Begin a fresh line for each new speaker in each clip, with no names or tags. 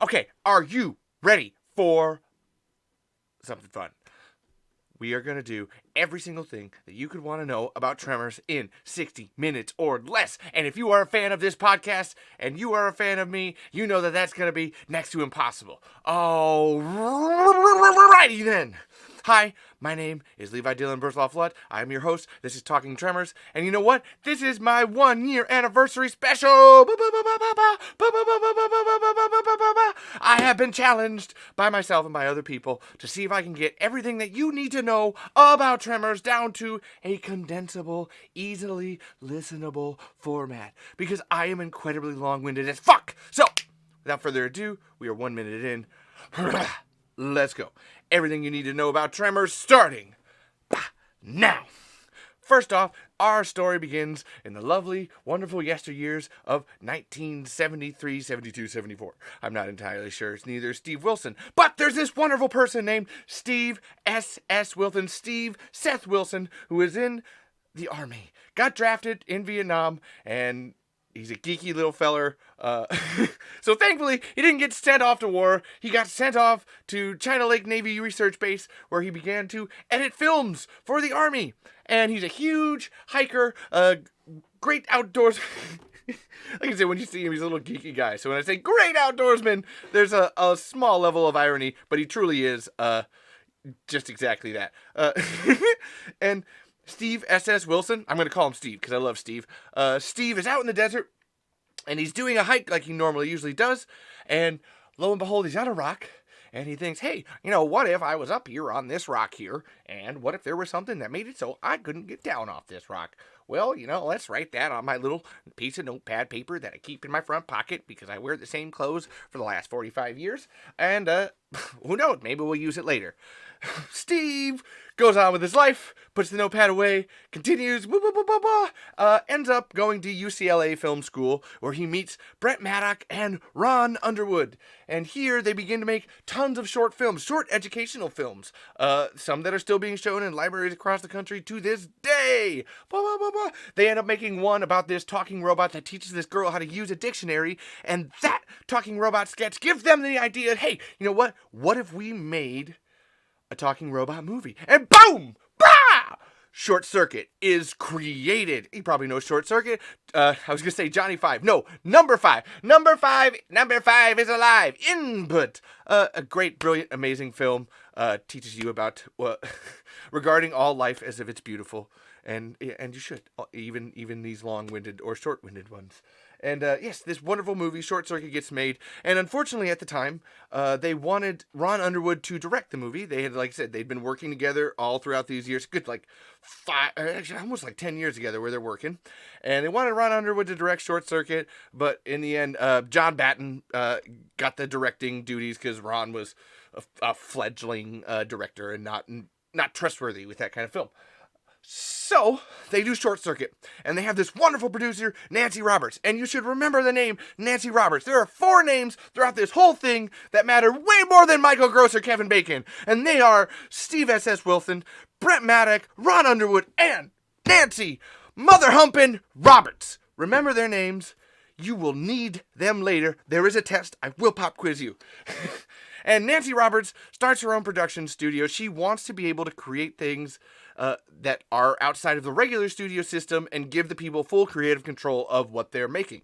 Okay, are you ready for something fun? We are going to do every single thing that you could want to know about Tremors in 60 minutes or less. And if you are a fan of this podcast and you are a fan of me, you know that that's going to be next to impossible. Alrighty then. Hi, my name is Levi Dylan Bursloff-Lutt. I am your host. This is Talking Tremors. And you know what? This is my 1-year anniversary special. I have been challenged by myself and by other people to see if I can get everything that you need to know about Tremors down to a condensable, easily listenable format. Because I am incredibly long-winded as fuck. So, without further ado, we are 1 minute in. Let's go. Everything you need to know about Tremors starting now. First off, our story begins in the lovely, wonderful yesteryears of 1973, 72, 74. I'm not entirely sure. It's neither Steve Wilson. But there's this wonderful person named Steve S.S. Wilson. Steve Seth Wilson, who is in the Army. Got drafted in Vietnam, and he's a geeky little feller. So thankfully, he didn't get sent off to war. He got sent off to China Lake Navy Research Base, where he began to edit films for the Army. And he's a huge hiker, great outdoors. Like I said, when you see him, he's a little geeky guy. So when I say great outdoorsman, there's a small level of irony, but he truly is just exactly that. And Steve S.S. Wilson, I'm going to call him Steve because I love Steve. Steve is out in the desert, and he's doing a hike like he usually does. And lo and behold, he's on a rock. And he thinks, hey, what if I was up here on this rock here? And what if there was something that made it so I couldn't get down off this rock? Well, let's write that on my little piece of notepad paper that I keep in my front pocket because I wear the same clothes for the last 45 years. And who knows? Maybe we'll use it later. Steve goes on with his life, puts the notepad away, continues, ends up going to UCLA Film School, where he meets Brent Maddock and Ron Underwood. And here they begin to make tons of short films, short educational films, some that are still being shown in libraries across the country to this day. They end up making one about this talking robot that teaches this girl how to use a dictionary, and that talking robot sketch gives them the idea, hey, you know what? What if we made a talking robot movie? And boom! Bah! Short Circuit is created. You probably know Short Circuit. I was going to say Johnny 5. No, Number 5. Number 5 is alive. Input. A great, brilliant, amazing film. Teaches you about regarding all life as if it's beautiful. And you should. Even these long-winded or short-winded ones. And yes, this wonderful movie, Short Circuit, gets made. And unfortunately, at the time, they wanted Ron Underwood to direct the movie. They had, like I said, they'd been working together all throughout these years. Good, almost 10 years together where they're working. And they wanted Ron Underwood to direct Short Circuit. But in the end, John Batten got the directing duties because Ron was a fledgling director and not trustworthy with that kind of film. So, they do Short Circuit, and they have this wonderful producer, Nancy Roberts, and you should remember the name Nancy Roberts. There are 4 names throughout this whole thing that matter way more than Michael Gross or Kevin Bacon, and they are Steve S.S. Wilson, Brent Maddock, Ron Underwood, and Nancy Mother-Humpin' Roberts. Remember their names. You will need them later. There is a test. I will pop quiz you. And Nancy Roberts starts her own production studio. She wants to be able to create things that are outside of the regular studio system and give the people full creative control of what they're making.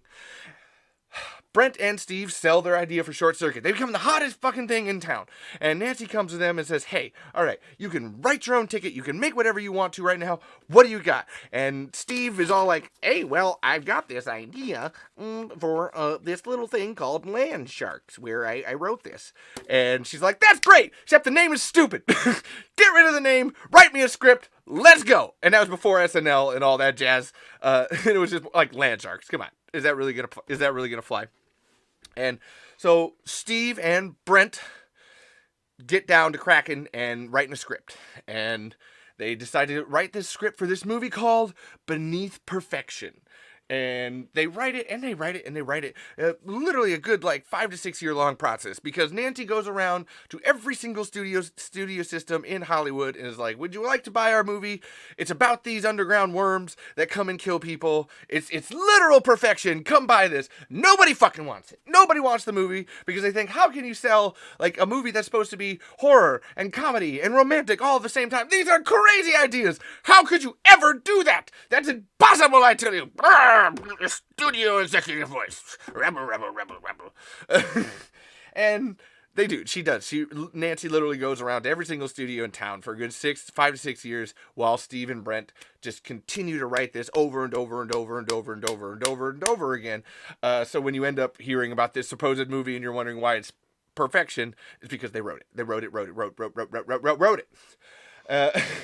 Brent and Steve sell their idea for Short Circuit. They become the hottest fucking thing in town. And Nancy comes to them and says, hey, all right, you can write your own ticket. You can make whatever you want to right now. What do you got? And Steve is all like, hey, well, I've got this idea for this little thing called Land Sharks, where I wrote this. And she's like, that's great, except the name is stupid. Get rid of the name, write me a script, let's go. And that was before SNL and all that jazz. It was just like Land Sharks. Come on. Is that really gonna fly? And so Steve and Brent get down to cracking and writing a script. And they decided to write this script for this movie called Beneath Perfection. And they write it, and they write it, and they write it. Literally a good, like, 5 to 6 year long process, because Nancy goes around to every single studio system in Hollywood and is like, would you like to buy our movie? It's about these underground worms that come and kill people. It's literal perfection. Come buy this. Nobody fucking wants it. Nobody wants the movie because they think, how can you sell, like, a movie that's supposed to be horror and comedy and romantic all at the same time? These are crazy ideas. How could you ever do that? That's impossible, I tell you. Studio executive voice. Rebel. And they do. She does. Nancy literally goes around to every single studio in town for a good 5 to 6 years, while Steve and Brent just continue to write this over and over and over and over and over and over and over again. So when you end up hearing about this supposed movie and you're wondering why it's perfection, it's because they wrote it. They wrote it.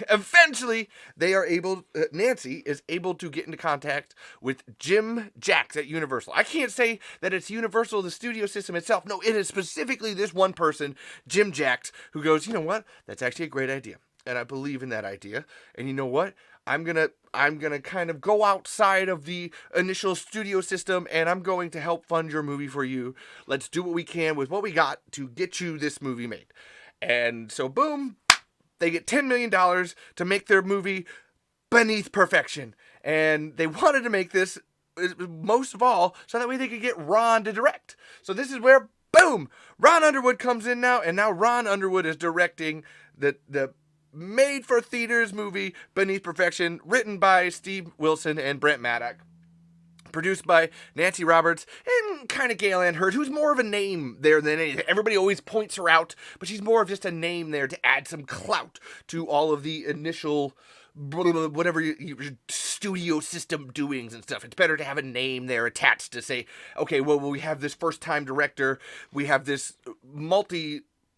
Eventually, they are able. Nancy is able to get into contact with Jim Jacks at Universal. I can't say that it's Universal, the studio system itself. No, it is specifically this one person, Jim Jacks, who goes, you know what? That's actually a great idea, and I believe in that idea. And you know what? I'm gonna kind of go outside of the initial studio system, and I'm going to help fund your movie for you. Let's do what we can with what we got to get you this movie made. And so, boom. They get $10 million to make their movie beneath perfection. And they wanted to make this, most of all, so that way they could get Ron to direct. So this is where, boom, Ron Underwood comes in now. And now Ron Underwood is directing the made-for-theaters movie Beneath Perfection, written by Steve Wilson and Brent Maddock. Produced by Nancy Roberts and kind of Gail Ann Hurd, who's more of a name there than anything. Everybody always points her out, but she's more of just a name there to add some clout to all of the initial whatever your studio system doings and stuff. It's better to have a name there attached to say, okay, well, we have this first-time director, we have this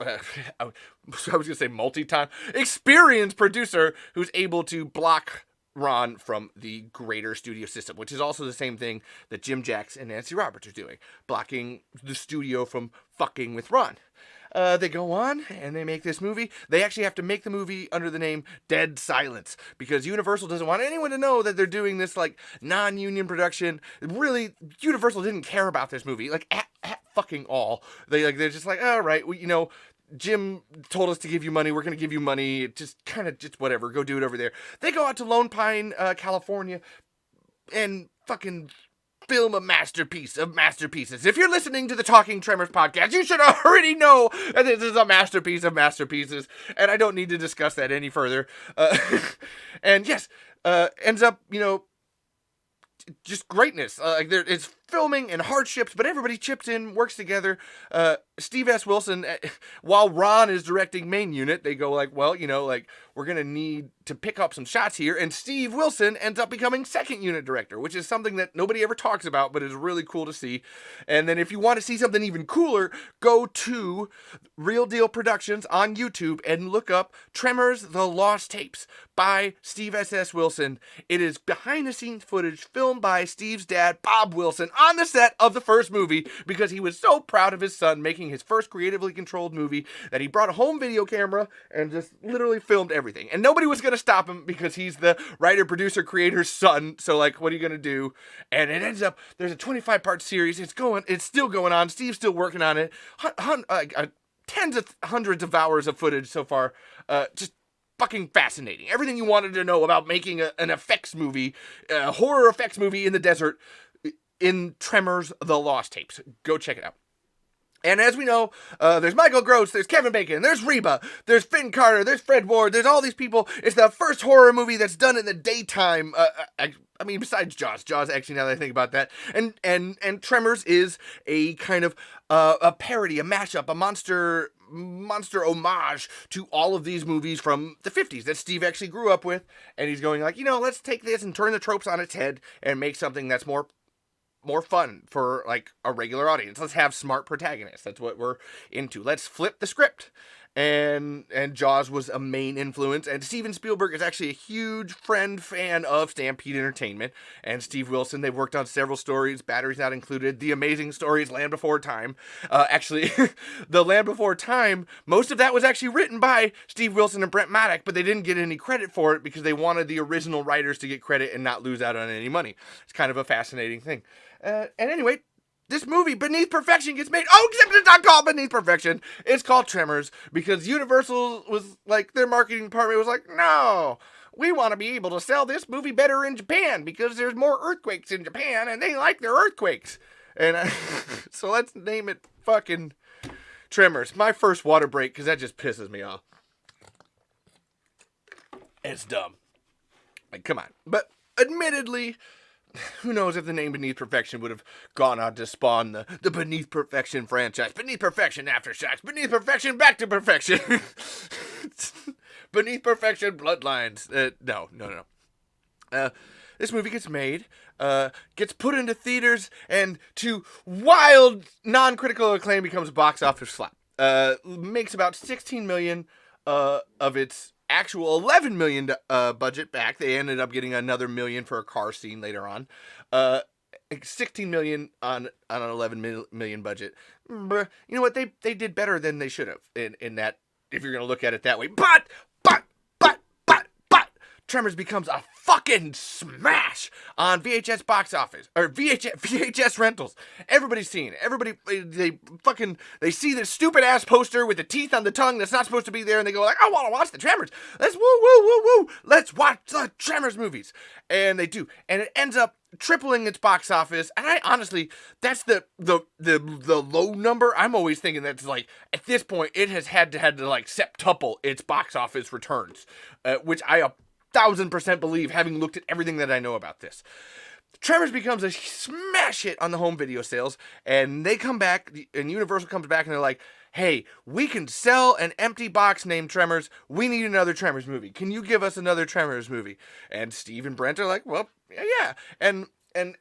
I was going to say multi-time experienced producer who's able to block Ron from the greater studio system, which is also the same thing that Jim Jacks and Nancy Roberts are doing, blocking the studio from fucking with Ron. They go on and they make this movie. They actually have to make the movie under the name Dead Silence because Universal doesn't want anyone to know that they're doing this like non-union production. Really, Universal didn't care about this movie like at fucking all. They're just like, all right, well, you know, Jim told us to give you money. We're going to give you money. Just whatever. Go do it over there. They go out to Lone Pine, California, and fucking film a masterpiece of masterpieces. If you're listening to the Talking Tremors podcast, you should already know that this is a masterpiece of masterpieces, and I don't need to discuss that any further. And yes, ends up, you know, just greatness. It's filming and hardships, but everybody chips in, works together. Steve S. Wilson, while Ron is directing main unit, they go like, well, you know, like, we're going to need to pick up some shots here. And Steve Wilson ends up becoming second unit director, which is something that nobody ever talks about, but is really cool to see. And then if you want to see something even cooler, go to Real Deal Productions on YouTube and look up Tremors, The Lost Tapes by Steve S. Wilson. It is behind the scenes footage filmed by Steve's dad, Bob Wilson, on the set of the first movie because he was so proud of his son making his first creatively controlled movie that he brought a home video camera and just literally filmed everything. And nobody was going to stop him because he's the writer, producer, creator's son. So, like, what are you going to do? And it ends up, there's a 25-part series. It's still going on. Steve's still working on it. Tens of hundreds of hours of footage so far. Just fucking fascinating. Everything you wanted to know about making an effects movie, a horror effects movie in the desert, in Tremors, The Lost Tapes. Go check it out. And as we know, there's Michael Gross, there's Kevin Bacon, there's Reba, there's Finn Carter, there's Fred Ward, there's all these people. It's the first horror movie that's done in the daytime. I mean, besides Jaws. Jaws, actually, now that I think about that. And Tremors is a kind of a parody, a mashup, a monster homage to all of these movies from the 50s that Steve actually grew up with. And he's going like, you know, let's take this and turn the tropes on its head and make something that's more fun for like a regular audience. Let's have smart protagonists. That's what we're into. Let's flip the script. and Jaws was a main influence. And Steven Spielberg is actually a huge fan of Stampede Entertainment. And Steve Wilson, they've worked on several stories, Batteries Not Included, the amazing stories Land Before Time. Actually, the Land Before Time, most of that was actually written by Steve Wilson and Brent Maddock, but they didn't get any credit for it because they wanted the original writers to get credit and not lose out on any money. It's kind of a fascinating thing. And anyway, this movie, Beneath Perfection, gets made. Oh, except it's not called Beneath Perfection. It's called Tremors because Universal was like, their marketing department was like, no, we want to be able to sell this movie better in Japan because there's more earthquakes in Japan and they like their earthquakes. And so let's name it fucking Tremors. My first water break because that just pisses me off. It's dumb. Like, come on. But admittedly, who knows if the name Beneath Perfection would have gone on to spawn the Beneath Perfection franchise. Beneath Perfection Aftershocks. Beneath Perfection Back to Perfection. Beneath Perfection Bloodlines. No. This movie gets made, gets put into theaters, and to wild non-critical acclaim becomes a box office flop. Makes about $16 million of its actual $11 million budget back. They ended up getting another $1 million for a car scene later on. $16 million on an $11 million budget. You know what? They did better than they should have in that, if you're going to look at it that way. But Tremors becomes a fucking smash on VHS box office or VHS rentals. Everybody's seeing it. Everybody, they see this stupid ass poster with the teeth on the tongue that's not supposed to be there, and they go like, I want to watch the Tremors. Let's woo. Let's watch the Tremors movies, and they do, and it ends up tripling its box office. And I honestly, that's the low number. I'm always thinking that's like, at this point it has had to like septuple its box office returns, which I 1,000% believe, having looked at everything that I know about this. Tremors becomes a smash hit on the home video sales, and they come back, and Universal comes back, and they're like, hey, we can sell an empty box named Tremors. We need another Tremors movie. Can you give us another Tremors movie? And Steve and Brent are like, well, yeah. And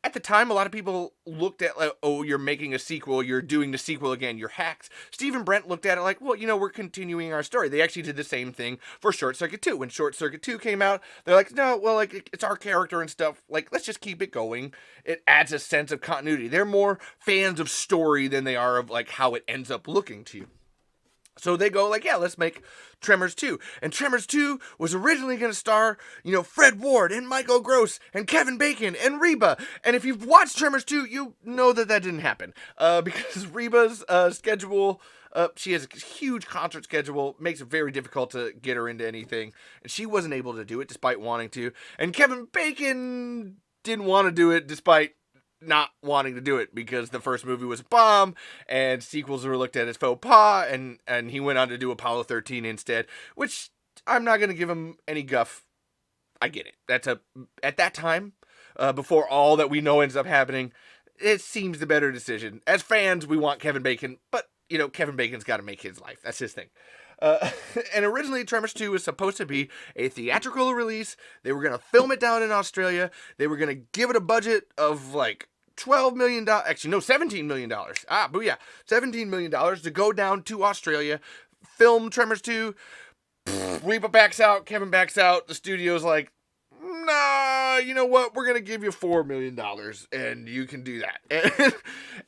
at the time, a lot of people looked at like, oh, you're making a sequel. You're doing the sequel again. You're hacks. Steve and Brent looked at it like, well, we're continuing our story. They actually did the same thing for Short Circuit 2. When Short Circuit 2 came out, they're like, no, well, like, it's our character and stuff. Like, let's just keep it going. It adds a sense of continuity. They're more fans of story than they are of, like, how it ends up looking to you. So they go like, yeah, let's make Tremors 2. And Tremors 2 was originally going to star, Fred Ward and Michael Gross and Kevin Bacon and Reba. And if you've watched Tremors 2, you know that didn't happen. Because Reba's schedule, she has a huge concert schedule, makes it very difficult to get her into anything. And she wasn't able to do it despite wanting to. And Kevin Bacon didn't want to do it despite not wanting to do it because the first movie was a bomb and sequels were looked at as faux pas, and he went on to do Apollo 13 instead, which I'm not going to give him any guff. I get it. At that time, before all that we know ends up happening, it seems the better decision. As fans, we want Kevin Bacon, but Kevin Bacon's got to make his life. That's his thing. And originally, Tremors 2 was supposed to be a theatrical release. They were going to film it down in Australia. They were going to give it a budget of like $12 million. Actually, no, $17 million. Booyah. $17 million to go down to Australia, film Tremors 2. Reba backs out. Kevin backs out. The studio's like, nah, you know what? We're going to give you $4 million and you can do that.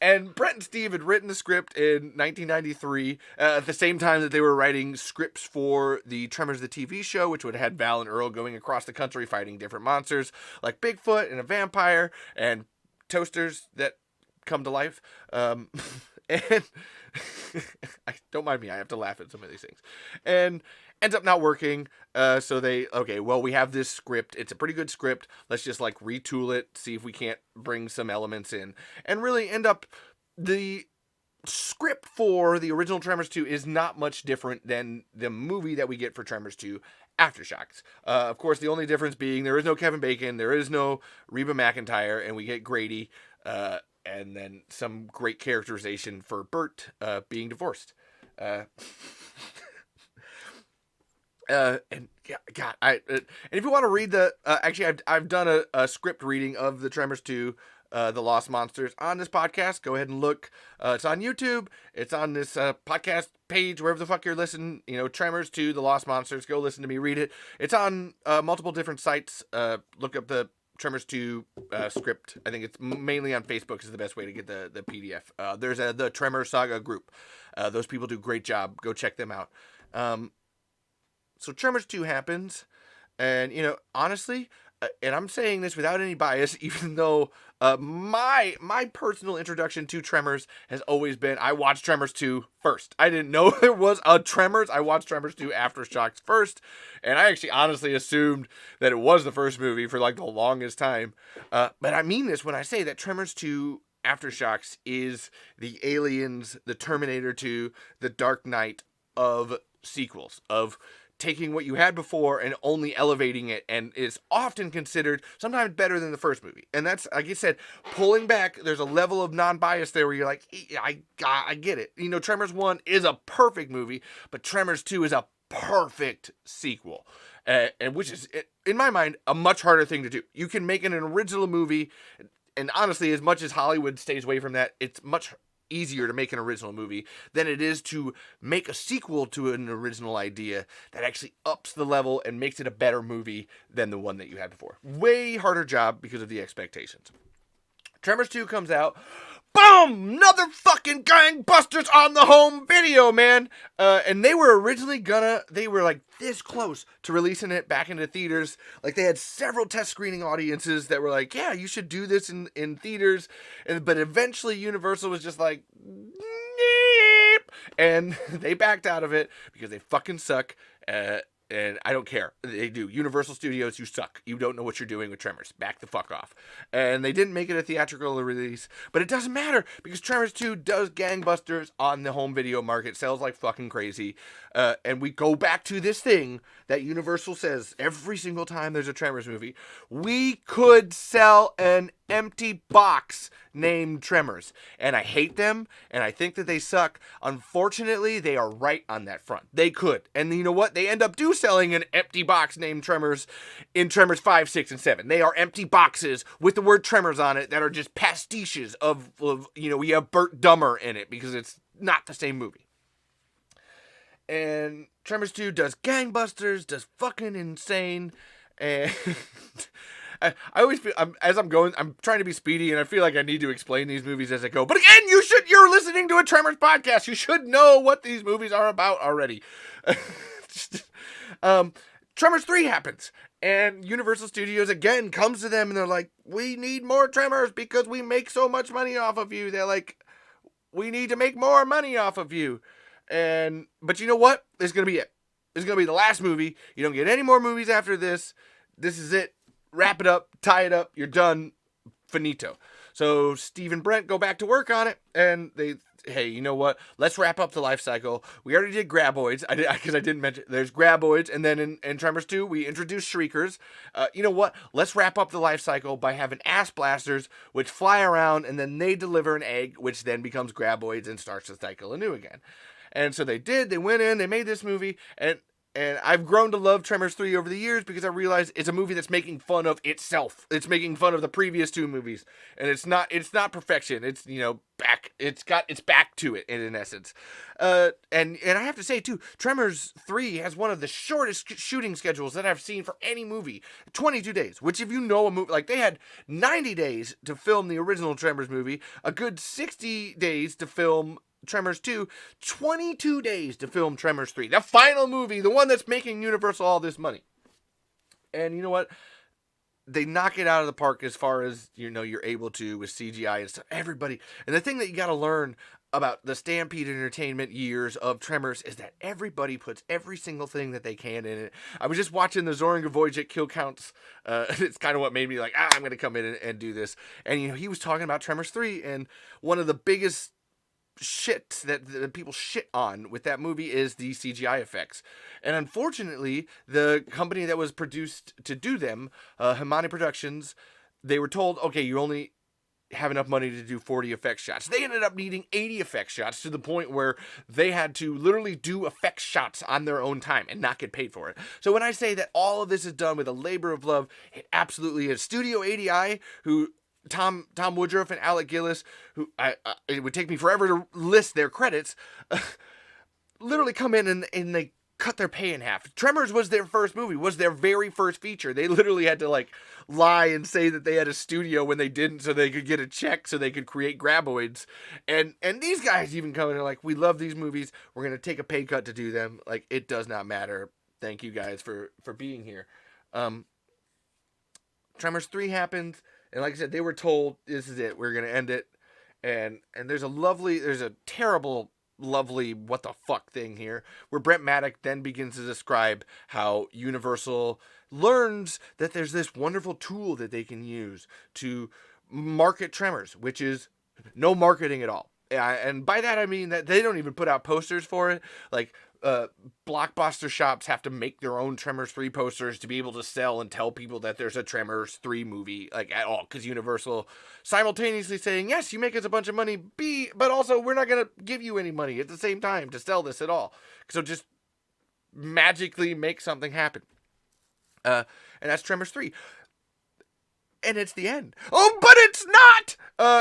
And Brent and Steve had written the script in 1993 at the same time that they were writing scripts for the Tremors the TV show, which would have had Val and Earl going across the country fighting different monsters like Bigfoot and a vampire and toasters that come to life. And don't mind me, I have to laugh at some of these things. And ends up not working. So we have this script. It's a pretty good script. Let's just like retool it, see if we can't bring some elements in. And really end up, the script for the original Tremors 2 is not much different than the movie that we get for Tremors 2 Aftershocks. Of course, the only difference being there is no Kevin Bacon, there is no Reba McEntire, and we get Grady, and then some great characterization for Bert being divorced. And yeah, God, and if you want to read the, actually, I've done a script reading of the Tremors 2 the Lost Monsters on this podcast, go ahead and look. It's on YouTube. It's on this podcast page, wherever the fuck you're listening. Tremors 2, The Lost Monsters. Go listen to me read it. It's on multiple different sites. Look up the Tremors 2 script. I think it's mainly on Facebook is the best way to get the PDF. There's the Tremor Saga group. Those people do a great job. Go check them out. So Tremors 2 happens, and, honestly, and I'm saying this without any bias, even though my personal introduction to Tremors has always been, I watched Tremors 2 first. I didn't know there was a Tremors. I watched Tremors 2 Aftershocks first, and I actually honestly assumed that it was the first movie for like the longest time. But I mean this when I say that Tremors 2 Aftershocks is the Aliens, the Terminator 2, the Dark Knight of sequels, of taking what you had before and only elevating it, and is often considered sometimes better than the first movie. And that's, like I said, pulling back, there's a level of non-bias there where you're like, I get it. Tremors 1 is a perfect movie, but Tremors 2 is a perfect sequel. And which is, in my mind, a much harder thing to do. You can make an original movie, and honestly, as much as Hollywood stays away from that, it's much easier to make an original movie than it is to make a sequel to an original idea that actually ups the level and makes it a better movie than the one that you had before. Way harder job because of the expectations. Tremors 2 comes out. Boom! Another fucking gangbusters on the home video, man! And they were originally they were like this close to releasing it back into theaters. Like, they had several test screening audiences that were like, yeah, you should do this in theaters. But eventually Universal was just like, neep! And they backed out of it because they fucking suck. And I don't care. They do. Universal Studios, you suck. You don't know what you're doing with Tremors. Back the fuck off. And they didn't make it a theatrical release. But it doesn't matter because Tremors 2 does gangbusters on the home video market. Sells like fucking crazy. And we go back to this thing that Universal says every single time there's a Tremors movie. We could sell an empty box named Tremors. And I hate them, and I think that they suck. Unfortunately, they are right on that front. They could. And you know what? They end up selling an empty box named Tremors in Tremors 5, 6, and 7. They are empty boxes with the word Tremors on it that are just pastiches of we have Burt Dummer in it because it's not the same movie. And Tremors 2 does gangbusters, does fucking insane, and I always feel, I'm trying to be speedy, and I feel like I need to explain these movies as I go. But again, you're listening to a Tremors podcast. You should know what these movies are about already. Tremors 3 happens, and Universal Studios again comes to them, and they're like, we need more Tremors because we make so much money off of you. They're like, we need to make more money off of you. But you know what? This is going to be it. This is going to be the last movie. You don't get any more movies after this. This is it. Wrap it up, tie it up, you're done, finito. So Steve and Brent go back to work on it, and hey, you know what? Let's wrap up the life cycle. We already did graboids, because I didn't mention, there's graboids, and then in Tremors 2, we introduced shriekers. You know what? Let's wrap up the life cycle by having ass blasters, which fly around, and then they deliver an egg, which then becomes graboids and starts the cycle anew again. And so they went in, they made this movie, and I've grown to love Tremors 3 over the years because I realize it's a movie that's making fun of itself. It's making fun of the previous two movies. And it's not perfection. It's, it's back to it in essence. And I have to say too, Tremors 3 has one of the shortest shooting schedules that I've seen for any movie. 22 days, which if you know a movie, like they had 90 days to film the original Tremors movie, a good 60 days to film Tremors 2, 22 days to film Tremors 3. The final movie, the one that's making Universal all this money. And you know what? They knock it out of the park as far as, you're able to with CGI and stuff. Everybody. And the thing that you got to learn about the Stampede Entertainment years of Tremors is that everybody puts every single thing that they can in it. I was just watching the Zoran Gavojic kill counts. It's kind of what made me like, I'm going to come in and do this. And, he was talking about Tremors 3, and one of the biggest shit that people shit on with that movie is the CGI effects. And unfortunately, the company that was produced to do them, Himani Productions, they were told, okay, you only have enough money to do 40 effect shots. They ended up needing 80 effect shots to the point where they had to literally do effect shots on their own time and not get paid for it. So when I say that all of this is done with a labor of love, it absolutely is. Studio ADI, who Tom Woodruff and Alec Gillis, who it would take me forever to list their credits, literally come in and they cut their pay in half. Tremors was their first movie, was their very first feature. They literally had to like lie and say that they had a studio when they didn't, so they could get a check so they could create graboids. And these guys even come in and are like, we love these movies. We're gonna take a pay cut to do them. Like, it does not matter. Thank you guys for being here. Tremors 3 happens, and like I said, they were told this is it. We're gonna end it. And there's a terrible, lovely what the fuck thing here where Brent Maddock then begins to describe how Universal learns that there's this wonderful tool that they can use to market Tremors, which is no marketing at all. And by that I mean that they don't even put out posters for it. Like, blockbuster shops have to make their own Tremors 3 posters to be able to sell and tell people that there's a Tremors 3 movie, like, at all, because Universal simultaneously saying, yes, you make us a bunch of money, but also we're not going to give you any money at the same time to sell this at all. So just magically make something happen. And that's Tremors 3. And it's the end. Oh, but it's not!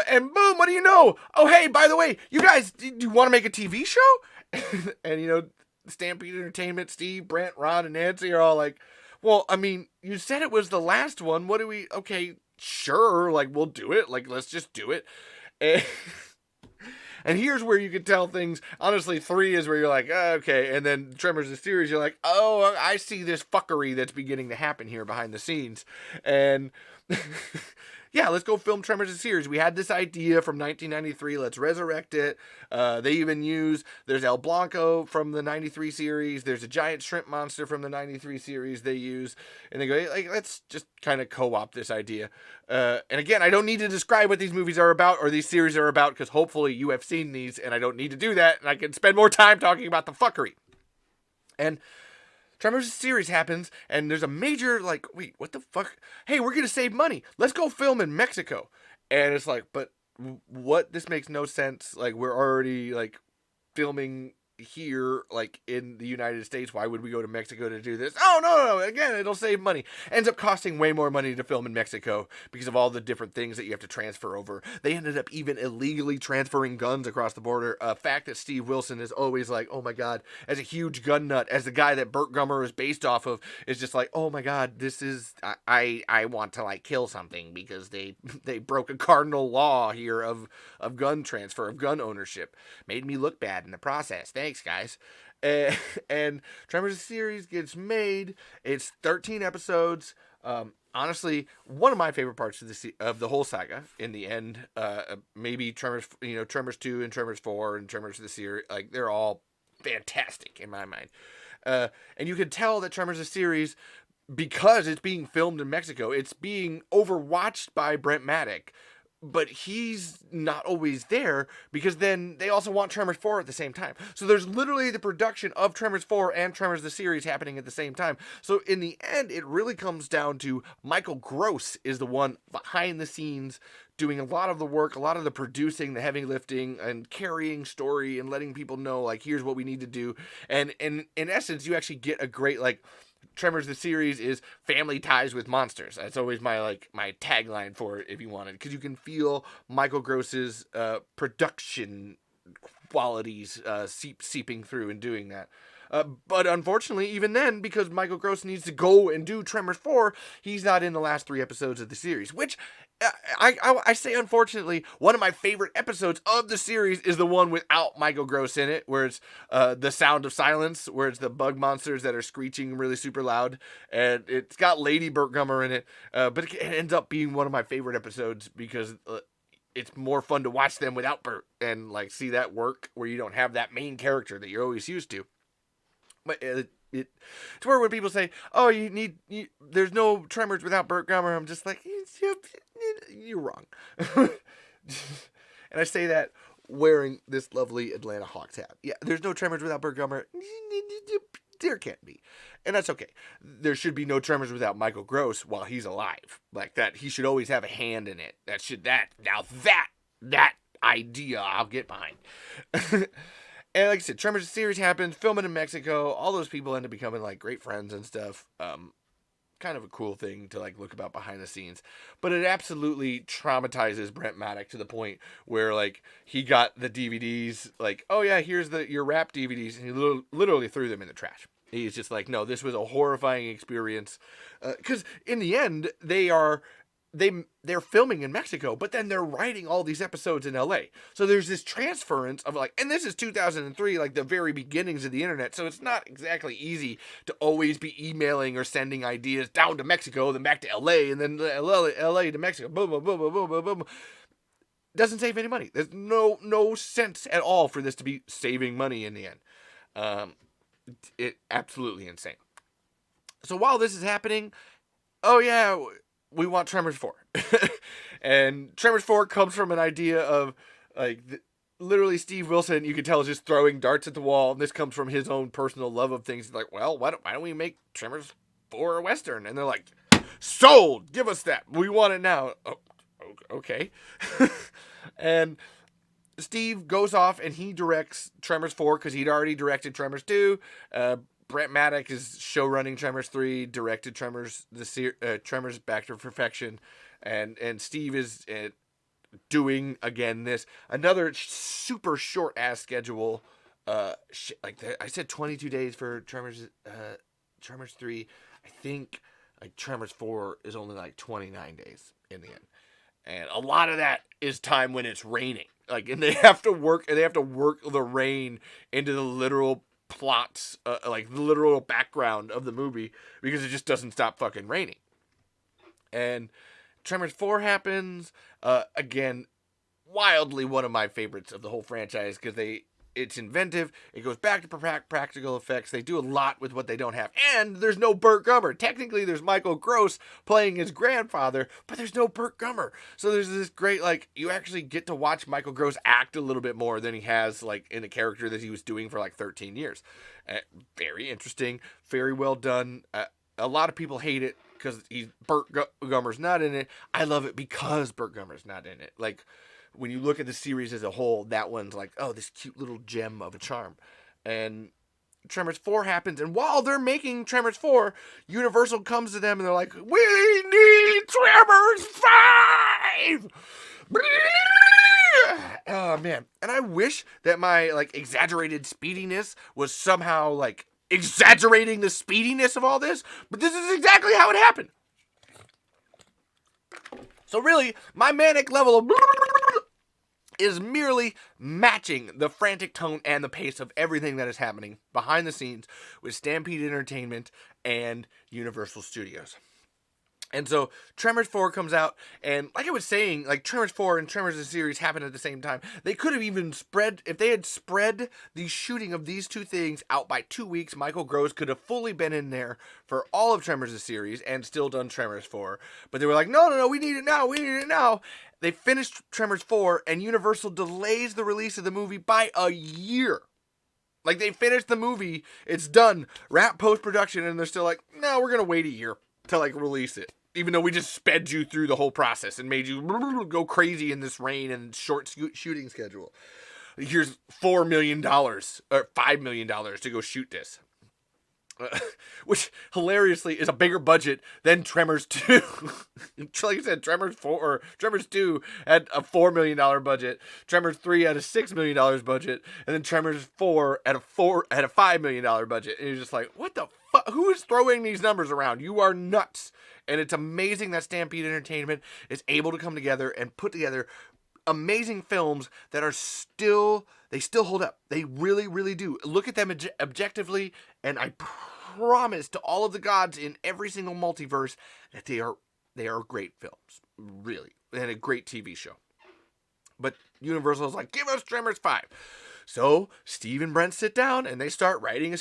And boom, what do you know? Oh, hey, by the way, you guys, do you want to make a TV show? And, Stampede Entertainment, Steve, Brent, Ron, and Nancy are all like, well, I mean, you said it was the last one. Okay, sure, like, we'll do it. Like, let's just do it. And here's where you can tell things. Honestly, 3 is where you're like, okay. And then Tremors the series, you're like, oh, I see this fuckery that's beginning to happen here behind the scenes. And yeah, let's go film Tremors the series. We had this idea from 1993. Let's resurrect it. They even there's El Blanco from the 93 series. There's a giant shrimp monster from the 93 series they use. And they go, like, let's just kind of co-opt this idea. And again, I don't need to describe what these movies are about or these series are about, because hopefully you have seen these and I don't need to do that. And I can spend more time talking about the fuckery. And Tremors series happens, and there's a major, like, wait, what the fuck? Hey, we're going to save money. Let's go film in Mexico. And it's like, but what? This makes no sense. Like, we're already, like, filming here, like, in the United States. Why would we go to Mexico to do this? Oh, no. Again, it'll save money. Ends up costing way more money to film in Mexico because of all the different things that you have to transfer over. They ended up even illegally transferring guns across the border. A fact that Steve Wilson is always like, oh my God, as a huge gun nut, as the guy that Burt Gummer is based off of, is just like, oh my God, this is, I want to, like, kill something because they broke a cardinal law here of gun transfer, of gun ownership. Made me look bad in the process. Thanks, guys. And Tremors series gets made. It's 13 episodes. Honestly, one of my favorite parts of the whole saga. In the end, maybe Tremors, Tremors 2 and Tremors 4 and Tremors the series, like, they're all fantastic in my mind. And you can tell that Tremors the series, because it's being filmed in Mexico, it's being overwatched by Brent Maddock. But he's not always there, because then they also want Tremors 4 at the same time. So there's literally the production of Tremors 4 and Tremors the series happening at the same time. So in the end, it really comes down to Michael Gross is the one behind the scenes doing a lot of the work, a lot of the producing, the heavy lifting, and carrying story and letting people know, like, here's what we need to do. And in essence, you actually get a great, like, Tremors the series is family ties with monsters. That's always my tagline for it, if you wanted, because you can feel Michael Gross's production qualities seeping through and doing that. But unfortunately, even then, because Michael Gross needs to go and do Tremors 4, he's not in the last 3 episodes of the series, which I say unfortunately, one of my favorite episodes of the series is the one without Michael Gross in it, where it's The Sound of Silence, where it's the bug monsters that are screeching really super loud, and it's got Lady Burt Gummer in it, but it ends up being one of my favorite episodes because it's more fun to watch them without Burt and, like, see that work where you don't have that main character that you're always used to. But it's where when people say, oh, there's no Tremors without Burt Gummer, I'm just like, you're wrong. And I say that wearing this lovely Atlanta Hawks hat. Yeah, there's no Tremors without Burt Gummer. There can't be. And that's okay. There should be no Tremors without Michael Gross while he's alive. Like that, he should always have a hand in it. That idea I'll get behind. And like I said, Tremors series happens, filming in Mexico. All those people end up becoming, like, great friends and stuff. kind of a cool thing to like look about behind the scenes. But it absolutely traumatizes Brent Maddock to the point where like he got the DVDs, like, oh yeah, here's your rap DVDs, and he literally threw them in the trash. He's just like, no, this was a horrifying experience, because in the end they're filming in Mexico, but then they're writing all these episodes in LA. So there's this transference of like, and this is 2003, like the very beginnings of the internet. So it's not exactly easy to always be emailing or sending ideas down to Mexico, then back to LA, and then LA to Mexico. Boom, boom, boom, boom, boom, boom, boom. Doesn't save any money. There's no sense at all for this to be saving money in the end. It absolutely insane. So while this is happening, oh yeah, we want Tremors 4. And Tremors 4 comes from an idea of, like, literally Steve Wilson, you can tell, is just throwing darts at the wall. And this comes from his own personal love of things. He's like, well, why don't we make Tremors 4 a Western? And they're like, sold! Give us that. We want it now. Oh, okay. And Steve goes off and he directs Tremors 4 because he'd already directed Tremors 2. Brent Maddock is showrunning Tremors 3, directed Tremors Tremors Back to Perfection, and Steve is doing again this another super short ass schedule. I said 22 days for Tremors 3. I think like Tremors 4 is only like 29 days in the end, and a lot of that is time when it's raining. Like, and they have to work the rain into the literal plots, like the literal background of the movie, because it just doesn't stop fucking raining. And Tremors 4 happens, again, wildly one of my favorites of the whole franchise, because it's inventive, it goes back to practical effects, they do a lot with what they don't have, and there's no Burt Gummer. Technically there's Michael Gross playing his grandfather, but there's no Burt Gummer. So there's this great, like, you actually get to watch Michael Gross act a little bit more than he has, like, in a character that he was doing for like 13 years. Very interesting, very well done. A lot of people hate it because Burt Gummer's not in it. I love it because Burt Gummer's not in it. Like, when you look at the series as a whole, that one's like, oh, this cute little gem of a charm. And Tremors 4 happens, and while they're making Tremors 4, Universal comes to them and they're like, we need Tremors 5! Oh, man. And I wish that my, like, exaggerated speediness was somehow, like, exaggerating the speediness of all this, but this is exactly how it happened. So really, my manic level of is merely matching the frantic tone and the pace of everything that is happening behind the scenes with Stampede Entertainment and Universal Studios. And so Tremors 4 comes out, and like I was saying, like Tremors 4 and Tremors the series happened at the same time. They could have even if they had spread the shooting of these two things out by 2 weeks, Michael Gross could have fully been in there for all of Tremors the series and still done Tremors 4. But they were like, no, we need it now. They finished Tremors 4, and Universal delays the release of the movie by a year. Like, they finished the movie, it's done, wrap post-production, and they're still like, no, we're going to wait a year to, like, release it. Even though we just sped you through the whole process and made you go crazy in this rain and short shooting schedule. Here's $4 million, or $5 million to go shoot this. Which, hilariously, is a bigger budget than Tremors 2. Like I said, Tremors 4, or Tremors 2 had a $4 million budget. Tremors 3 had a $6 million budget. And then Tremors 4 had a $5 million budget. And you're just like, what the fuck? Who is throwing these numbers around? You are nuts. And it's amazing that Stampede Entertainment is able to come together and put together amazing films that are still hold up. They really, really do. Look at them objectively, and I promise to all of the gods in every single multiverse that they are great films, really, and a great TV show. But Universal is like, give us Tremors 5. So Steve and Brent sit down and they start writing a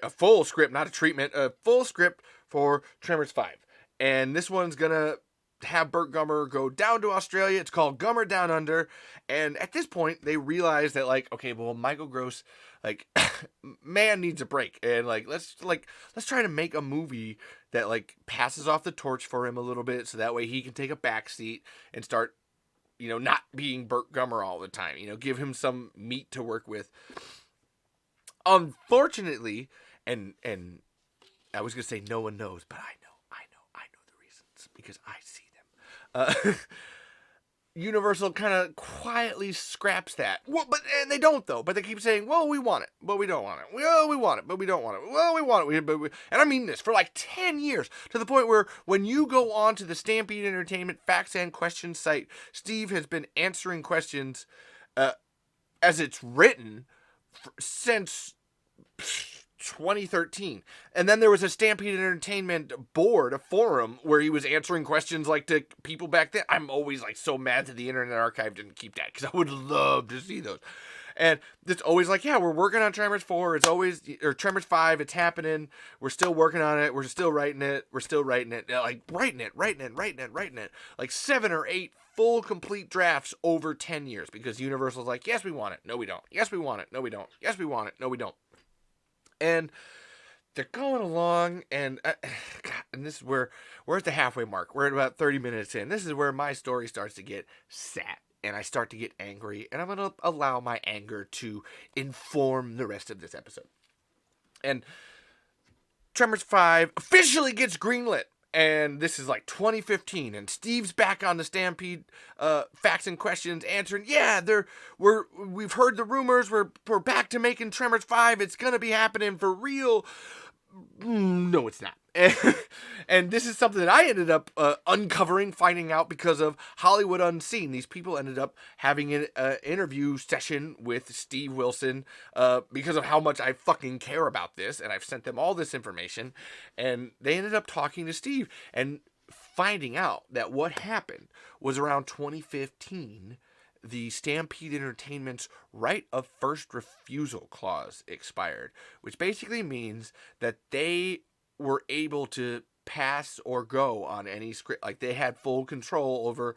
full script for Tremors 5. And this one's gonna have Burt Gummer go down to Australia. It's called Gummer Down Under. And at this point, they realize that, like, okay, well, Michael Gross, like, man needs a break. And, let's try to make a movie that, like, passes off the torch for him a little bit, so that way he can take a backseat and start, not being Burt Gummer all the time. Give him some meat to work with. Unfortunately, and I was going to say no one knows, but I know the reasons because I see them. Universal kind of quietly scraps that. Well, and they don't though. But they keep saying, "Well, we want it, but we don't want it. Well, we want it, but we don't want it. Well, we want it, and I mean this for like 10 years to the point where when you go on to the Stampede Entertainment Facts and Questions site, Steve has been answering questions as it's written since 2013. And then there was a Stampede Entertainment board, a forum, where he was answering questions like to people back then. I'm always like so mad that the Internet Archive didn't keep that because I would love to see those. And it's always like, yeah, we're working on Tremors 4. It's always, or Tremors 5. It's happening. We're still working on it. We're still writing it. We're still writing it. Like writing it. Like 7 or 8 full complete drafts over 10 years because Universal's like, yes, we want it. No, we don't. Yes, we want it. No, we don't. Yes, we want it. No, we don't. And they're going along, and this is where we're at the halfway mark. We're at about 30 minutes in. This is where my story starts to get sad, and I start to get angry, and I'm going to allow my anger to inform the rest of this episode. And Tremors 5 officially gets greenlit. And this is like 2015, and Steve's back on the Stampede Facts and Questions answering, yeah, we've heard the rumors, we're back to making Tremors 5, it's gonna be happening for real. No, it's not. And this is something that I ended up uncovering, finding out because of Hollywood Unseen. These people ended up having an interview session with Steve Wilson because of how much I fucking care about this. And I've sent them all this information. And they ended up talking to Steve and finding out that what happened was around 2015, the Stampede Entertainment's right of first refusal clause expired, which basically means that they were able to pass or go on any script. Like they had full control over,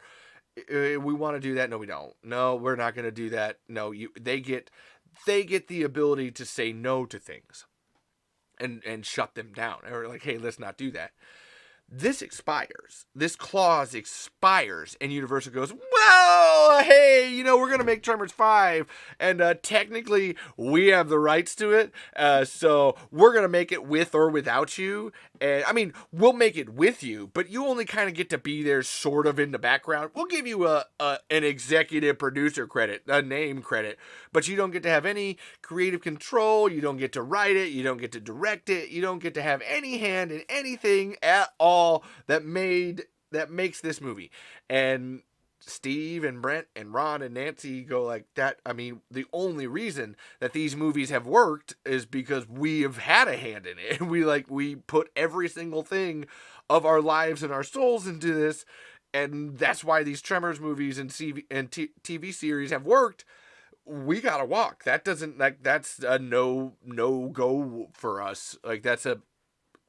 we want to do that. No, we don't. No, we're not going to do that. No, they get the ability to say no to things and shut them down. Or like, hey, let's not do that. This expires. This clause expires, and Universal goes, well, hey, we're going to make Tremors 5, and technically we have the rights to it, so we're going to make it with or without you. And I mean, we'll make it with you, but you only kind of get to be there sort of in the background. We'll give you an executive producer credit, a name credit, but you don't get to have any creative control. You don't get to write it. You don't get to direct it. You don't get to have any hand in anything at all that makes this movie. And Steve and Brent and Ron and Nancy go like that. I mean, the only reason that these movies have worked is because we have had a hand in it. We put every single thing of our lives and our souls into this, and that's why these Tremors movies and TV series have worked. We gotta walk. That's a no go for us. Like that's a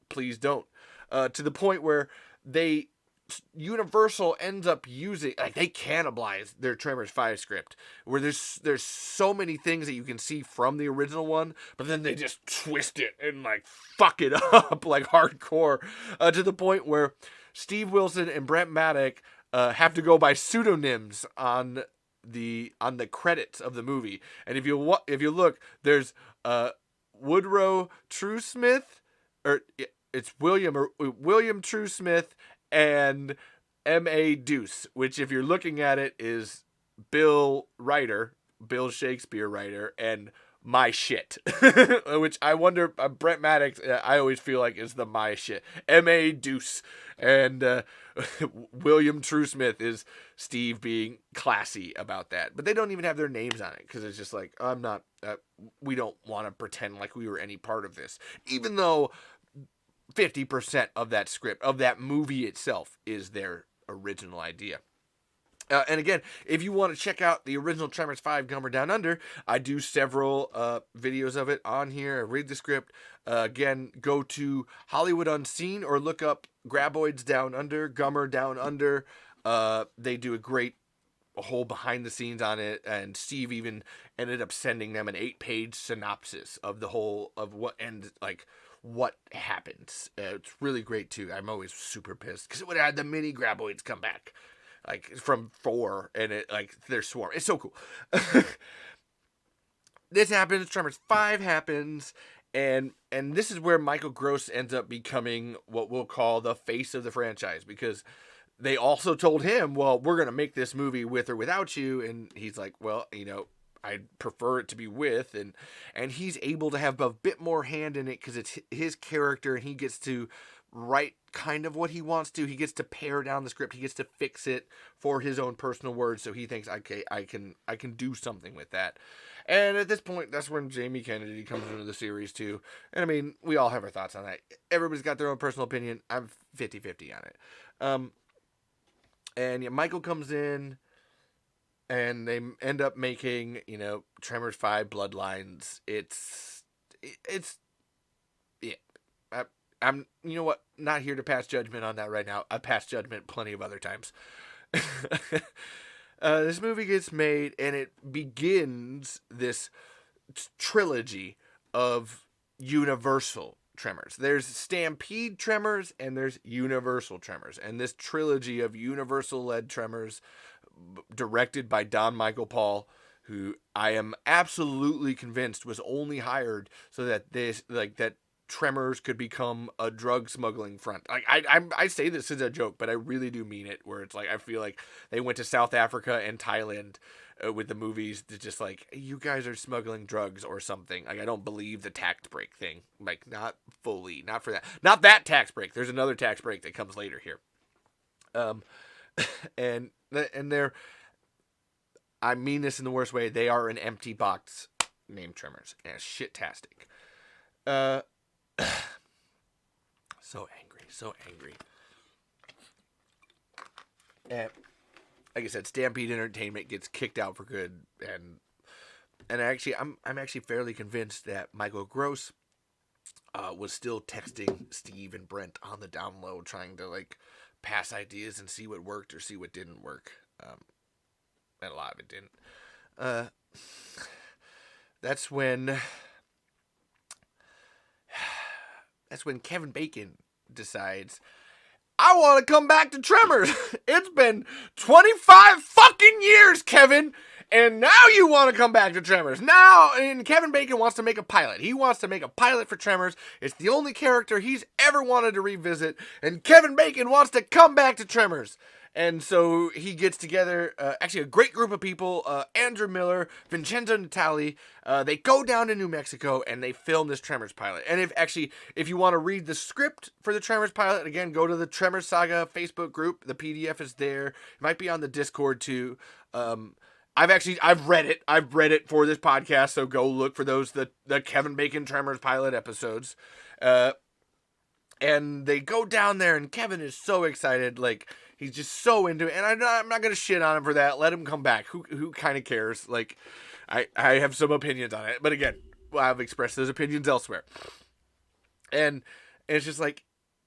please don't. To the point where Universal ends up using, like, they cannibalize their Tremors 5 script, where there's so many things that you can see from the original one, but then they just twist it and like fuck it up like hardcore, to the point where Steve Wilson and Brent Maddock have to go by pseudonyms on the credits of the movie. And if you look, there's Woodrow Truesmith, or it's William Truesmith, and M.A. Deuce, which if you're looking at it is Bill Shakespeare writer, and my shit, which I wonder, Brent Maddox, I always feel like is the my shit. M.A. Deuce, and William Truesmith is Steve being classy about that. But they don't even have their names on it, because it's just like, we don't want to pretend like we were any part of this. Even though 50% of that script, of that movie itself, is their original idea. And again, if you want to check out the original Tremors 5 Gummer Down Under, I do several videos of it on here. I read the script. Again, go to Hollywood Unseen or look up Graboids Down Under, Gummer Down Under. They do a whole behind the scenes on it, and Steve even ended up sending them an 8-page synopsis of the whole, of what happens. It's really great too. I'm always super pissed because it would have had the mini Graboids come back, like from 4, and it they're swarm. It's so cool. This happens. Tremors 5 happens, And this is where Michael Gross ends up becoming what we'll call the face of the franchise, because they also told him, well, we're going to make this movie with or without you. And he's like, well, I'd prefer it to be with. And he's able to have a bit more hand in it because it's his character and he gets to write kind of what he wants to. He gets to pare down the script. He gets to fix it for his own personal words. So he thinks, okay, I can do something with that. And at this point, that's when Jamie Kennedy comes into the series too. And I mean, we all have our thoughts on that. Everybody's got their own personal opinion. I'm 50-50 on it. And yeah, Michael comes in, and they end up making, Tremors 5 Bloodlines. It's yeah. I'm, not here to pass judgment on that right now. I've passed judgment plenty of other times. This movie gets made, and it begins this trilogy of Universal Tremors. There's Stampede Tremors and there's Universal Tremors. And this trilogy of Universal-led Tremors, directed by Don Michael Paul, who I am absolutely convinced was only hired so that that Tremors could become a drug smuggling front. I say this as a joke, but I really do mean it. Where it's like, I feel like they went to South Africa and Thailand with the movies to just like, you guys are smuggling drugs or something. Like, I don't believe the tax break thing. Like, not fully, not for that, not that tax break. There's another tax break that comes later here. And they're, I mean this in the worst way, they are an empty box named Tremors, and it's shit-tastic. So angry. And like I said, Stampede Entertainment gets kicked out for good, and actually, I'm actually fairly convinced that Michael Gross was still texting Steve and Brent on the down low, trying to like pass ideas and see what worked or see what didn't work. And a lot of it didn't. That's when Kevin Bacon decides, I want to come back to Tremors. It's been 25 fucking years, Kevin. And now you want to come back to Tremors. Now, and Kevin Bacon wants to make a pilot. He wants to make a pilot for Tremors. It's the only character he's ever wanted to revisit. And Kevin Bacon wants to come back to Tremors. And so he gets together, actually a great group of people, Andrew Miller, Vincenzo Natali. They go down to New Mexico and they film this Tremors pilot. And if you want to read the script for the Tremors pilot, again, go to the Tremors Saga Facebook group. The PDF is there. It might be on the Discord too. I've read it. I've read it for this podcast, so go look for those, the Kevin Bacon Tremors pilot episodes. And they go down there, and Kevin is so excited, like, he's just so into it, and I'm not going to shit on him for that. Let him come back. Who kind of cares? Like, I have some opinions on it, but again, I've expressed those opinions elsewhere. And it's just like,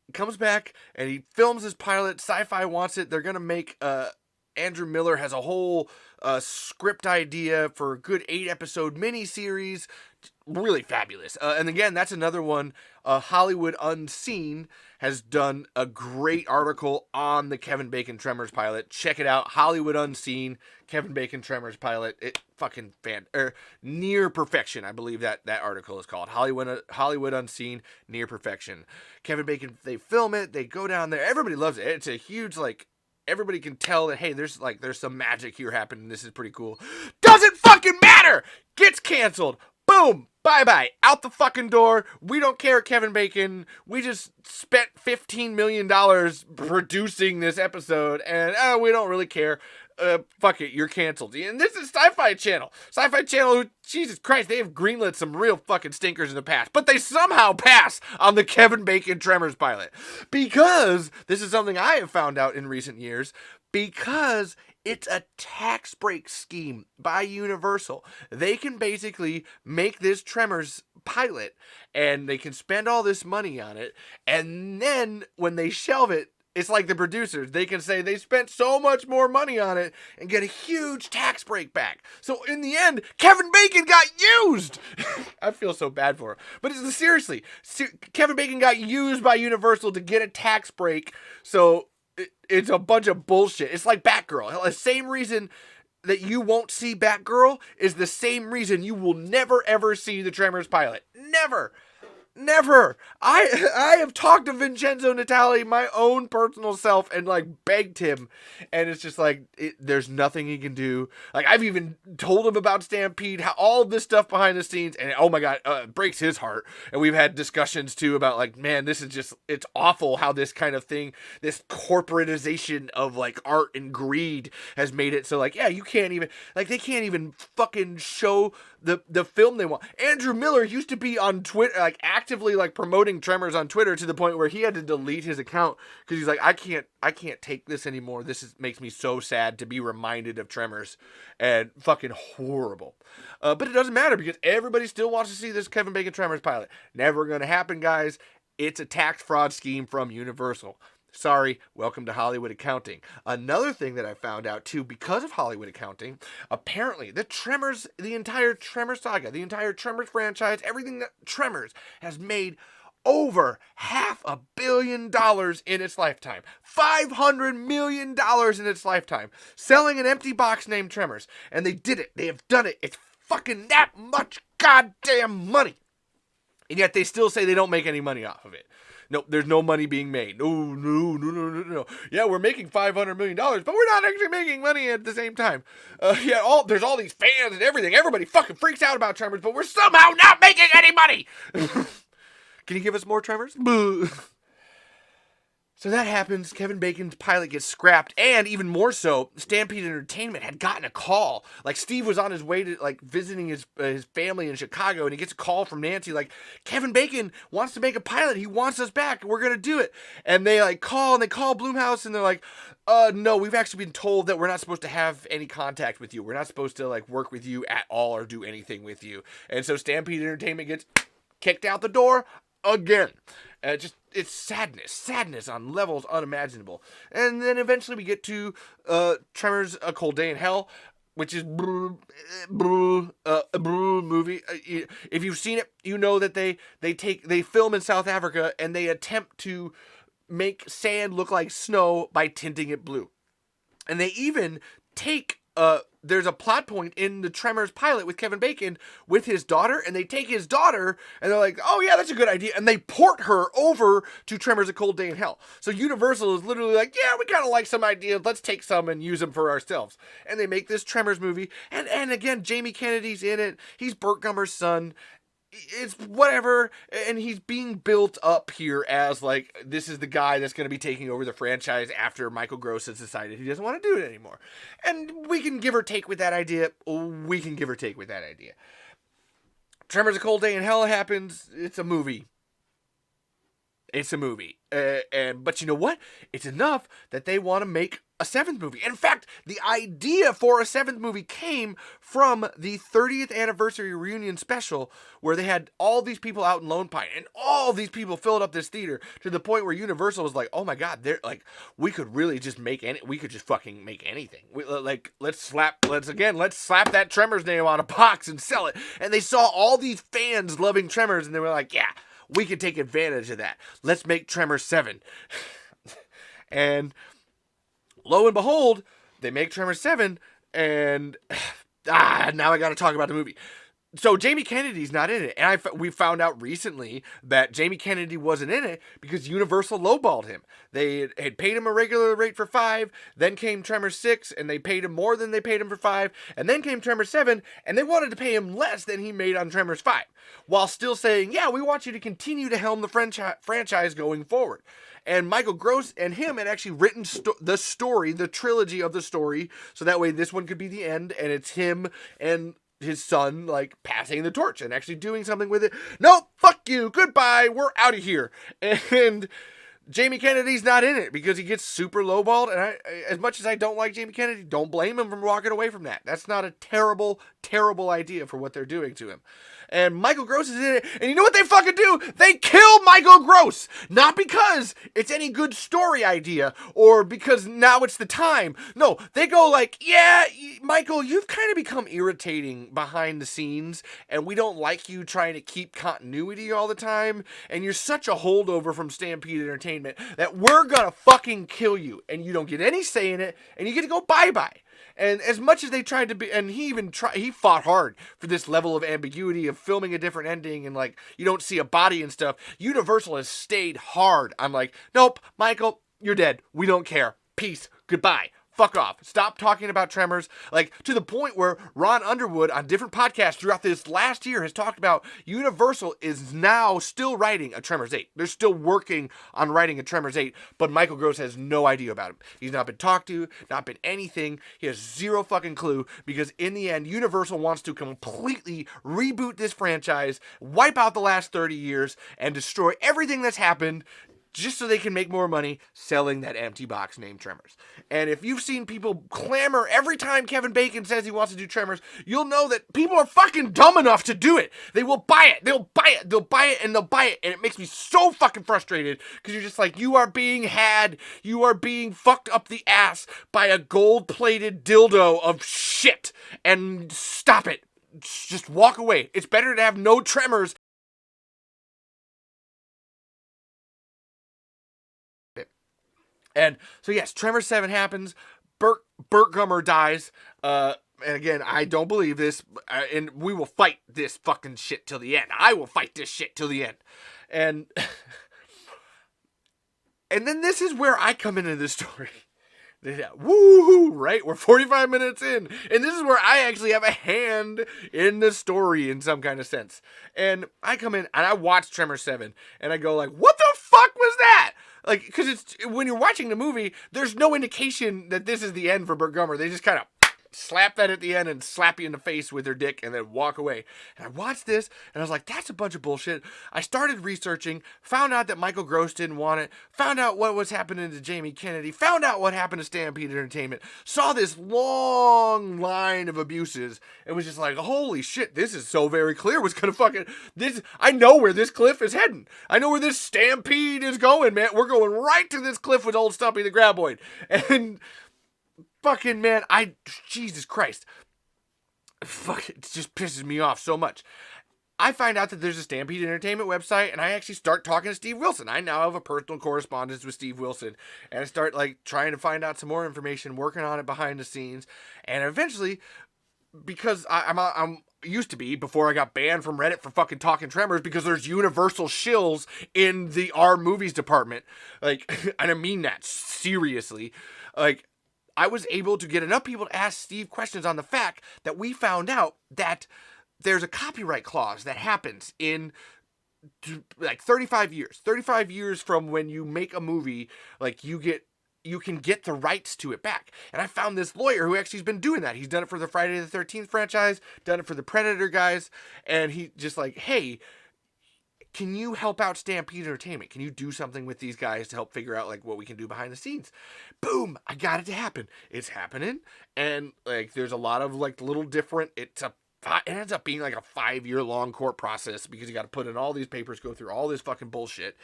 he comes back, and he films his pilot. Sci-Fi wants it. They're going to make, Andrew Miller has a whole script idea for a good 8-episode miniseries. Really fabulous. And again, that's another one. Hollywood Unseen has done a great article on the Kevin Bacon Tremors pilot. Check it out. Hollywood Unseen, Kevin Bacon Tremors pilot. It fucking near perfection. I believe that article is called Hollywood Unseen, Near Perfection. Kevin Bacon, they film it. They go down there. Everybody loves it. It's a huge, like, everybody can tell that, hey, there's some magic here happening. This is pretty cool. Doesn't fucking matter. Gets canceled. Boom. Bye-bye. Out the fucking door. We don't care, Kevin Bacon. We just spent $15 million producing this episode, and we don't really care. Fuck it. You're canceled. And this is Sci-Fi Channel. Sci-Fi Channel, who, Jesus Christ, they have greenlit some real fucking stinkers in the past. But they somehow pass on the Kevin Bacon Tremors pilot. Because, this is something I have found out in recent years, because it's a tax break scheme by Universal. They can basically make this Tremors pilot, and they can spend all this money on it, and then when they shelve it, it's like the producers. They can say they spent so much more money on it and get a huge tax break back. So in the end, Kevin Bacon got used. I feel so bad for him. But seriously, Kevin Bacon got used by Universal to get a tax break. So it's a bunch of bullshit. It's like Batgirl. The same reason that you won't see Batgirl is the same reason you will never ever see the Tremors pilot. Never. Never. I have talked to Vincenzo Natali, my own personal self, and like begged him, and it's just like there's nothing he can do. Like I've even told him about Stampede, how all this stuff behind the scenes, and oh my god, it breaks his heart. And we've had discussions too about like, man, this is just it's awful how this kind of thing, this corporatization of like art and greed has made it so like yeah, you can't even like they can't even fucking show the film they want. Andrew Miller used to be on Twitter, like actively like promoting Tremors on Twitter to the point where he had to delete his account because he's like, I can't take this anymore. Makes me so sad to be reminded of Tremors, and fucking horrible. But it doesn't matter because everybody still wants to see this Kevin Bacon Tremors pilot. Never gonna happen, guys. It's a tax fraud scheme from Universal. Sorry, welcome to Hollywood accounting. Another thing that I found out too, because of Hollywood accounting, apparently the entire Tremors saga, the entire Tremors franchise, everything that Tremors has made over $500 million in its lifetime. $500 million in its lifetime. Selling an empty box named Tremors. And they did it. They have done it. It's fucking that much goddamn money. And yet they still say they don't make any money off of it. No, there's no money being made. No. Yeah, we're making $500 million, but we're not actually making money at the same time. There's all these fans and everything. Everybody fucking freaks out about Tremors, but we're somehow not making any money. Can you give us more Tremors? So that happens. Kevin Bacon's pilot gets scrapped, and even more so, Stampede Entertainment had gotten a call. Like Steve was on his way to like visiting his family in Chicago, and he gets a call from Nancy, like Kevin Bacon wants to make a pilot. He wants us back. We're gonna do it. And they like call Blumhouse, and they're like, no, we've actually been told that we're not supposed to have any contact with you. We're not supposed to like work with you at all or do anything with you. And so Stampede Entertainment gets kicked out the door again. It's sadness on levels unimaginable. And then eventually we get to Tremors: A Cold Day in Hell, which is movie. If you've seen it, you know that they film in South Africa and they attempt to make sand look like snow by tinting it blue. And they even take there's a plot point in the Tremors pilot with Kevin Bacon with his daughter, and they take his daughter and they're like, oh yeah, that's a good idea, and they port her over to Tremors: A Cold Day in Hell. So Universal is literally like, yeah, we kind of like some ideas, let's take some and use them for ourselves. And they make this Tremors movie, and again, Jamie Kennedy's in it. He's Burt Gummer's son. It's whatever, and he's being built up here as like this is the guy that's going to be taking over the franchise after Michael Gross has decided he doesn't want to do it anymore. And we can give or take with that idea. Tremors: A Cold Day in Hell happens. It's a movie. But you know what? It's enough that they want to make a seventh movie. In fact, the idea for a seventh movie came from the 30th anniversary reunion special where they had all these people out in Lone Pine, and all these people filled up this theater to the point where Universal was like, oh my god, they're like, we could just fucking make anything. Let's slap that Tremors name on a box and sell it. And they saw all these fans loving Tremors, and they were like, yeah, we can take advantage of that. Let's make Tremors 7. And lo and behold, they make Tremors 7, and now I gotta talk about the movie. So Jamie Kennedy's not in it, and we found out recently that Jamie Kennedy wasn't in it because Universal lowballed him. They had paid him a regular rate for 5, then came Tremors 6, and they paid him more than they paid him for 5, and then came Tremors 7, and they wanted to pay him less than he made on Tremors 5, while still saying, yeah, we want you to continue to helm the franchise going forward. And Michael Gross and him had actually written the trilogy of the story, so that way this one could be the end, and it's him and his son, like, passing the torch and actually doing something with it. No, fuck you, goodbye, we're out of here. And Jamie Kennedy's not in it because he gets super lowballed, and as much as I don't like Jamie Kennedy, don't blame him for walking away from that. That's not a terrible, terrible idea for what they're doing to him. And Michael Gross is in it, and you know what they fucking do? They kill Michael Gross! Not because it's any good story idea, or because now it's the time. No, they go like, yeah, Michael, you've kind of become irritating behind the scenes, and we don't like you trying to keep continuity all the time, and you're such a holdover from Stampede Entertainment that we're gonna fucking kill you, and you don't get any say in it, and you get to go bye-bye. And as much as they tried to be, and he fought hard for this level of ambiguity of filming a different ending and like you don't see a body and stuff. Universal has stayed hard. I'm like, nope, Michael, you're dead. We don't care. Peace. Goodbye. Fuck off. Stop talking about Tremors. Like, to the point where Ron Underwood on different podcasts throughout this last year has talked about Universal is now still writing a Tremors 8. They're still working on writing a Tremors 8, but Michael Gross has no idea about him. He's not been talked to, not been anything. He has zero fucking clue because in the end, Universal wants to completely reboot this franchise, wipe out the last 30 years, and destroy everything that's happened just so they can make more money selling that empty box named Tremors. And if you've seen people clamor every time Kevin Bacon says he wants to do Tremors, you'll know that people are fucking dumb enough to do it. They will buy it. They'll buy it. They'll buy it and they'll buy it. And it makes me so fucking frustrated because you're just like, you are being had. You are being fucked up the ass by a gold-plated dildo of shit. And stop it. Just walk away. It's better to have no Tremors. And so yes, Tremors 7 happens. Burt Gummer dies. And again, I don't believe this. And we will fight this fucking shit till the end. I will fight this shit till the end. And and then this is where I come into this story. Woohoo, right? We're 45 minutes in. And this is where I actually have a hand in the story in some kind of sense. And I come in and I watch Tremors 7 and I go like, what the fuck was that? Like, because it's when you're watching the movie, there's no indication that this is the end for Burt Gummer. They just kind of slap that at the end and slap you in the face with their dick and then walk away. And I watched this and I was like, that's a bunch of bullshit. I started researching, found out that Michael Gross didn't want it, found out what was happening to Jamie Kennedy, found out what happened to Stampede Entertainment, saw this long line of abuses and was just like, holy shit, this is so very clear what's gonna fucking, this, I know where this cliff is heading. I know where this Stampede is going, man. We're going right to this cliff with old Stumpy the Graboid. And fucking man, Jesus Christ. Fuck, it just pisses me off so much. I find out that there's a Stampede Entertainment website, and I actually start talking to Steve Wilson. I now have a personal correspondence with Steve Wilson, and I start like trying to find out some more information, working on it behind the scenes, and eventually, because I'm used to be before I got banned from Reddit for fucking Talking Tremors because there's Universal shills in the R movies department, like, and I mean that seriously, like. I was able to get enough people to ask Steve questions on the fact that we found out that there's a copyright clause that happens in like 35 years. 35 years from when you make a movie, like you can get the rights to it back. And I found this lawyer who actually has been doing that. He's done it for the Friday the 13th franchise, done it for the Predator guys, and he just like, hey, can you help out Stampede Entertainment? Can you do something with these guys to help figure out like what we can do behind the scenes? Boom! I got it to happen. It's happening, and like there's a lot of like little different. It ends up being like a 5-year long court process because you got to put in all these papers, go through all this fucking bullshit.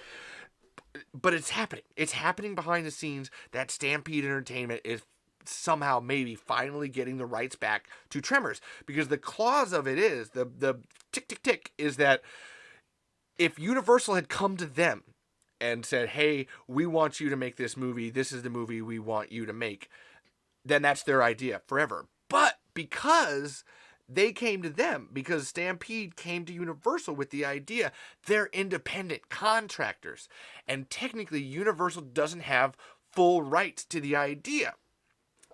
But it's happening. It's happening behind the scenes. That Stampede Entertainment is somehow maybe finally getting the rights back to Tremors because the clause of it is the tick tick tick is that. If Universal had come to them and said, hey, we want you to make this movie, this is the movie we want you to make, then that's their idea forever. But because they came to them, because Stampede came to Universal with the idea, they're independent contractors. And technically, Universal doesn't have full rights to the idea.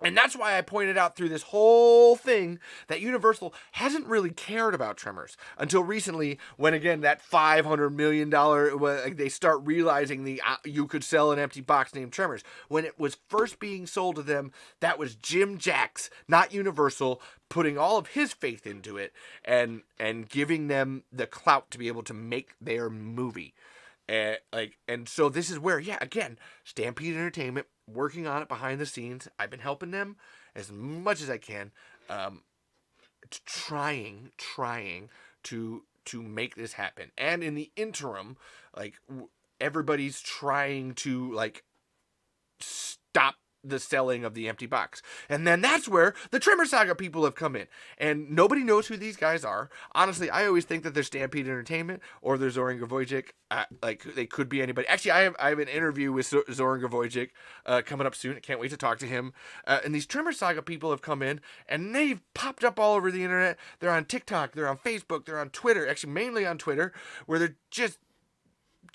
And that's why I pointed out through this whole thing that Universal hasn't really cared about Tremors until recently when, again, that $500 million, they start realizing you could sell an empty box named Tremors. When it was first being sold to them, that was Jim Jacks, not Universal, putting all of his faith into it and giving them the clout to be able to make their movie. And so this is where, yeah, again, Stampede Entertainment, working on it behind the scenes. I've been helping them as much as I can, trying to make this happen. And in the interim, like everybody's trying to like stop the selling of the empty box. And then that's where the Tremor Saga people have come in. And nobody knows who these guys are. Honestly, I always think that they're Stampede Entertainment or they're Zoran Gavojik. Like, they could be anybody. Actually, I have an interview with Zoran Gavojik coming up soon. I can't wait to talk to him. And these Tremor Saga people have come in, and they've popped up all over the internet. They're on TikTok, they're on Facebook, they're on Twitter. Actually, mainly on Twitter, where they're just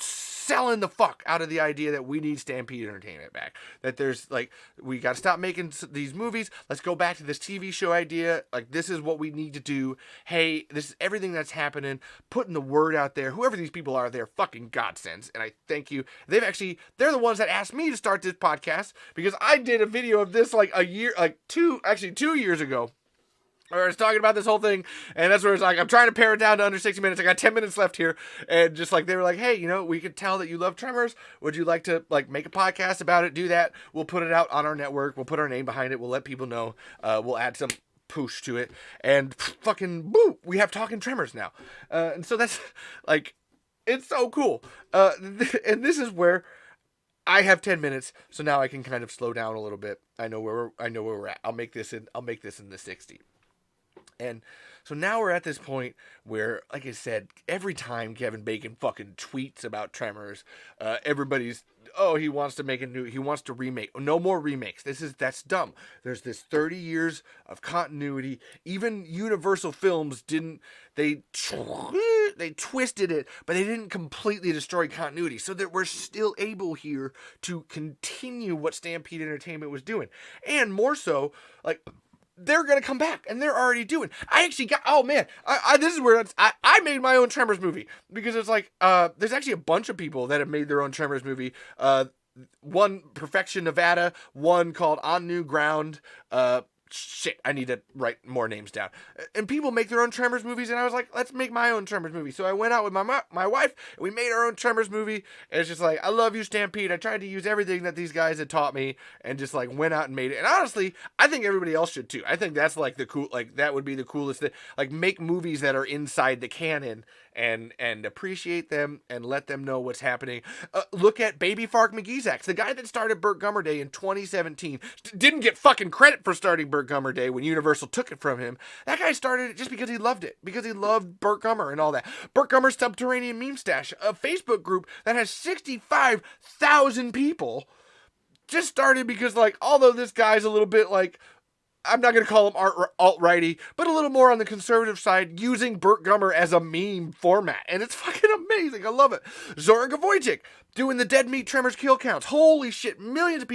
selling the fuck out of the idea that we need Stampede Entertainment back. That there's like, we got to stop making these movies. Let's go back to this TV show idea. Like, this is what we need to do. Hey, this is everything that's happening. Putting the word out there. Whoever these people are, they're fucking godsends. And I thank you. They're the ones that asked me to start this podcast, because I did a video of this like 2 years ago. I was talking about this whole thing, and that's where it's like, I'm trying to pare it down to under 60 minutes. I got 10 minutes left here, and just like, they were like, hey, you know, we could tell that you love Tremors. Would you like to like make a podcast about it? Do that. We'll put it out on our network. We'll put our name behind it. We'll let people know. We'll add some push to it, and fucking boo, we have Talking Tremors now. And so that's like, it's so cool. And this is where I have 10 minutes, so now I can kind of slow down a little bit. I know where we're at. I'll make this in the 60. And so now we're at this point where, like I said, every time Kevin Bacon fucking tweets about Tremors, everybody's, he wants to remake. No more remakes. That's dumb. There's this 30 years of continuity. Even Universal Films they twisted it, but they didn't completely destroy continuity, so that we're still able here to continue what Stampede Entertainment was doing. And more so, like, they're going to come back, and they're already doing. I actually got, this is where I made my own Tremors movie, because it's like, there's actually a bunch of people that have made their own Tremors movie. One, Perfection Nevada, one called On New Ground, I need to write more names down. And people make their own Tremors movies, and I was like, let's make my own Tremors movie. So I went out with my wife, and we made our own Tremors movie, and it's just like, I love you, Stampede. I tried to use everything that these guys had taught me, and just like went out and made it. And honestly, I think everybody else should too. I think that's like that would be the coolest thing. Like, make movies that are inside the canon, and appreciate them, and let them know what's happening. Look at Baby Fark McGeezax, the guy that started Burt Gummer Day in 2017. Didn't get fucking credit for starting Burt Gummer Day when Universal took it from him. That guy started it just because he loved it, because he loved Burt Gummer and all that. Burt Gummer's Subterranean Meme Stash, a Facebook group that has 65,000 people, just started because, like, although this guy's a little bit like, I'm not going to call him alt-righty, but a little more on the conservative side, using Burt Gummer as a meme format. And it's fucking amazing. I love it. Zoran Gavojik doing the Dead Meat Tremors kill counts. Holy shit. Millions of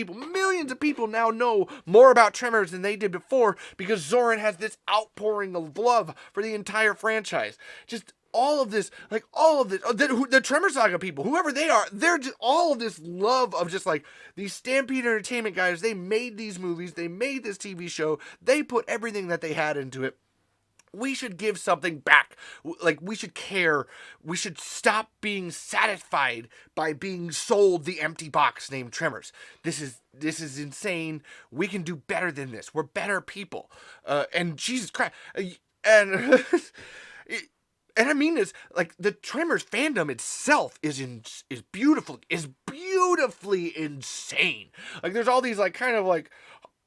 people now know more about Tremors than they did before, because Zoran has this outpouring of love for the entire franchise. Just all of this, the Tremor Saga people, whoever they are, they're just all of this love of just like these Stampede Entertainment guys. They made these movies, they made this TV show, they put everything that they had into it. We should give something back. Like, we should care. We should stop being satisfied by being sold the empty box named Tremors. This is insane. We can do better than this. We're better people. And Jesus Christ. And and I mean this, like, the Tremors fandom itself is beautifully insane. Like, there's all these, like, kind of like,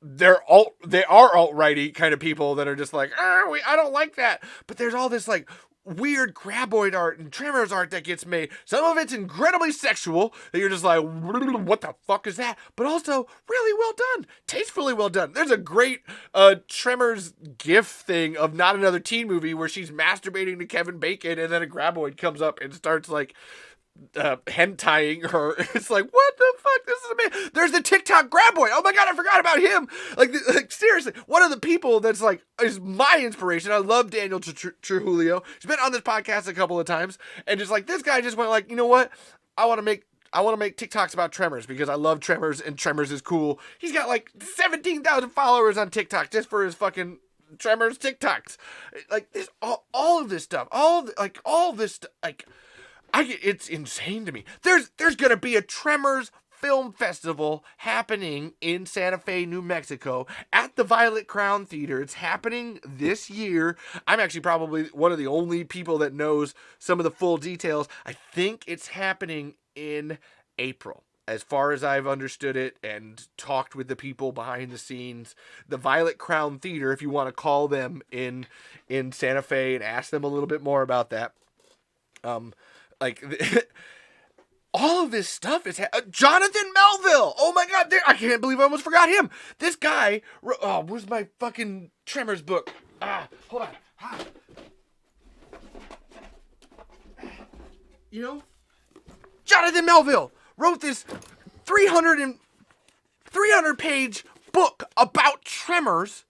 they are alt-righty kind of people that are just like, I don't like that. But there's all this, like, weird graboid art and Tremors art that gets made. Some of it's incredibly sexual, that you're just like, what the fuck is that? But also really well done, tastefully well done. There's a great Tremors gif thing of Not Another Teen Movie where she's masturbating to Kevin Bacon, and then a graboid comes up and starts like hentai-ing her. It's like, what the fuck? This is amazing. There's the TikTok graboid. Oh my god, I forgot about him. Like seriously, one of the people that's like is my inspiration. I love Daniel Trujillo. He's been on this podcast a couple of times, and just like, this guy just went like, you know what? I want to make TikToks about Tremors because I love Tremors and Tremors is cool. He's got like 17,000 followers on TikTok just for his fucking Tremors TikToks. Like, this all of this stuff. It's insane to me. There's gonna be a Tremors film festival happening in Santa Fe, New Mexico, at the Violet Crown Theater. It's happening this year. I'm actually probably one of the only people that knows some of the full details. I think it's happening in April. as far as I've understood it and talked with the people behind the scenes, the Violet Crown Theater, if you want to call them in Santa Fe and ask them a little bit more about that. Like all of this stuff is Jonathan Melville. Oh my God, I can't believe I almost forgot him. This guy. Oh, where's my fucking Tremors book? Hold on. You know, Jonathan Melville wrote this 300 page book about Tremors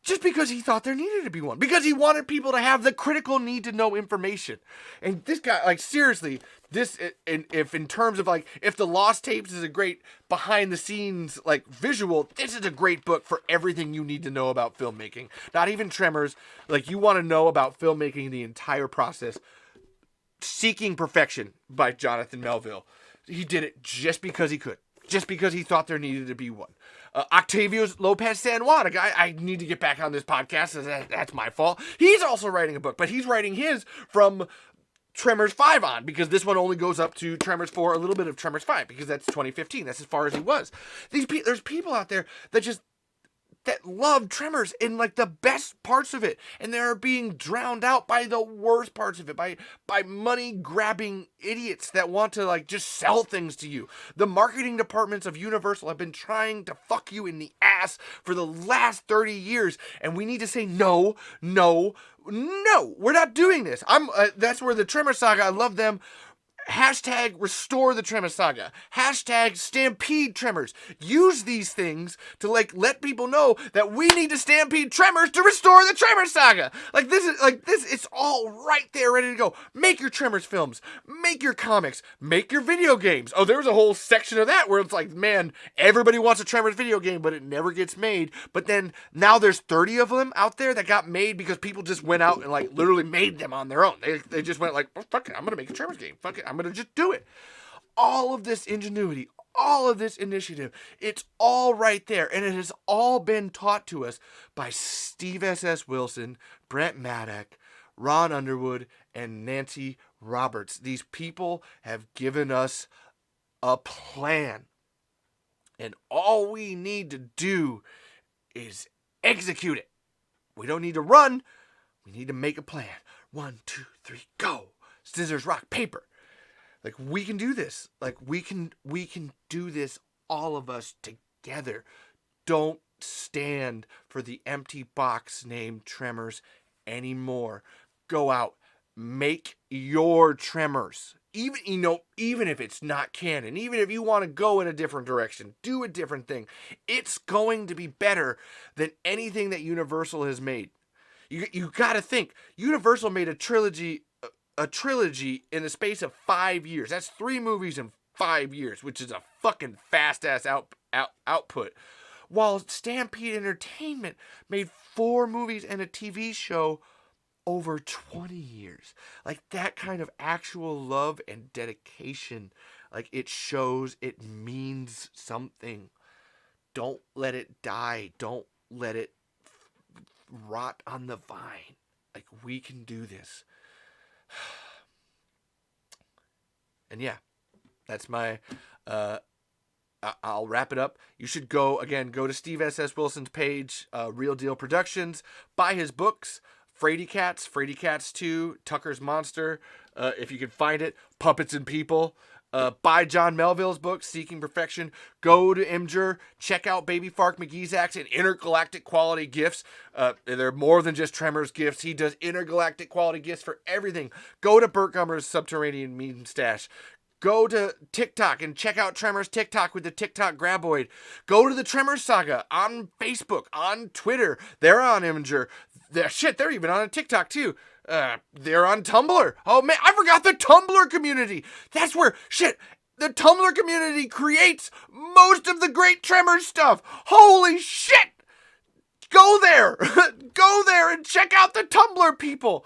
just because he thought there needed to be one. Because he wanted people to have the critical need to know information. And this guy, like, seriously, if in terms of, like, if The Lost Tapes is a great behind the scenes, like, visual, this is a great book for everything you need to know about filmmaking. Not even Tremors. Like, you want to know about filmmaking, the entire process. Seeking Perfection by Jonathan Melville. He did it just because he could. Just because he thought there needed to be one. Octavio Lopez San Juan, a guy I need to get back on this podcast. So that's my fault. He's also writing a book, but he's writing his from Tremors 5 on, because this one only goes up to Tremors 4, a little bit of Tremors 5, because that's 2015. That's as far as he was. There's people out there that love Tremors in, like, the best parts of it, and they're being drowned out by the worst parts of it, by money grabbing idiots that want to, like, just sell things to you. The marketing departments of Universal have been trying to fuck you in the ass for the last 30 years, and we need to say no, we're not doing this. That's where the Tremor Saga, I love them. Hashtag restore the Tremors Saga. Hashtag stampede Tremors. Use these things to, like, let people know that we need to stampede Tremors to restore the Tremors Saga. It's all right there ready to go. Make your Tremors films. Make your comics. Make your video games. Oh, there's a whole section of that where it's like, man, everybody wants a Tremors video game, but it never gets made. But then now there's 30 of them out there that got made because people just went out and, like, literally made them on their own. They just went like, oh, fuck it, I'm going to make a Tremors game. Fuck it, I'm going to just do it. All of this ingenuity, all of this initiative, it's all right there. And it has all been taught to us by Steve S.S. Wilson, Brent Maddock, Ron Underwood, and Nancy Roberts. These people have given us a plan. And all we need to do is execute it. We don't need to run. We need to make a plan. 1, 2, 3, go. Scissors, rock, paper. Like, we can do this. Like, we can do this, all of us together. Don't stand for the empty box named Tremors anymore. Go out. Make your Tremors. Even if it's not canon, even if you want to go in a different direction, do a different thing. It's going to be better than anything that Universal has made. You got to think. Universal made a trilogy in the space of 5 years. That's 3 movies in 5 years, which is a fucking fast-ass output. While Stampede Entertainment made 4 movies and a TV show over 20 years. Like, that kind of actual love and dedication, like, it shows it means something. Don't let it die. Don't let it rot on the vine. Like, we can do this. And yeah, that's my I'll wrap it up. You should go to Steve S.S. Wilson's page, Real Deal Productions, buy his books, Frady Cats 2, Tucker's Monster, if you can find it, Puppets and People. Buy John Melville's book, Seeking Perfection. Go to Imgur. Check out Baby Fark McGee's acts and intergalactic quality gifts. They're more than just Tremors gifts. He does intergalactic quality gifts for everything. Go to Burt Gummer's Subterranean Meme Stash. Go to TikTok and check out Tremors TikTok with the TikTok Graboid. Go to the Tremors Saga on Facebook, on Twitter. They're on Imgur. They're even on a TikTok too. They're on Tumblr. Oh man, I forgot the Tumblr community. That's where, the Tumblr community creates most of the great Tremors stuff. Holy shit! Go there. Go there and check out the Tumblr people.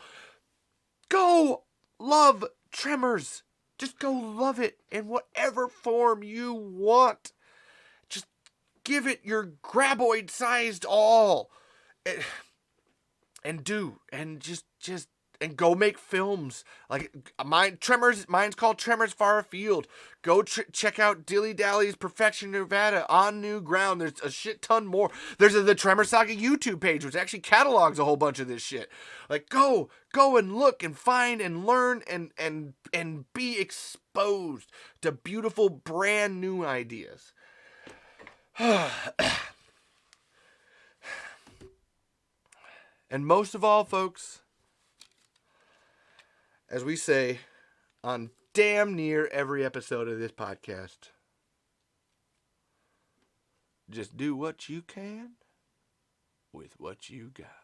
Go love Tremors. Just go love it in whatever form you want. Just give it your graboid-sized all. And just and go make films. Like mine's called Tremors Far Afield. Go check out Dilly Dally's Perfection Nevada, On New Ground. There's a shit ton more. There's the Tremor Saga YouTube page, which actually catalogs a whole bunch of this shit. Like go and look and find and learn and be exposed to beautiful brand new ideas. And most of all, folks, as we say on damn near every episode of this podcast, just do what you can with what you got.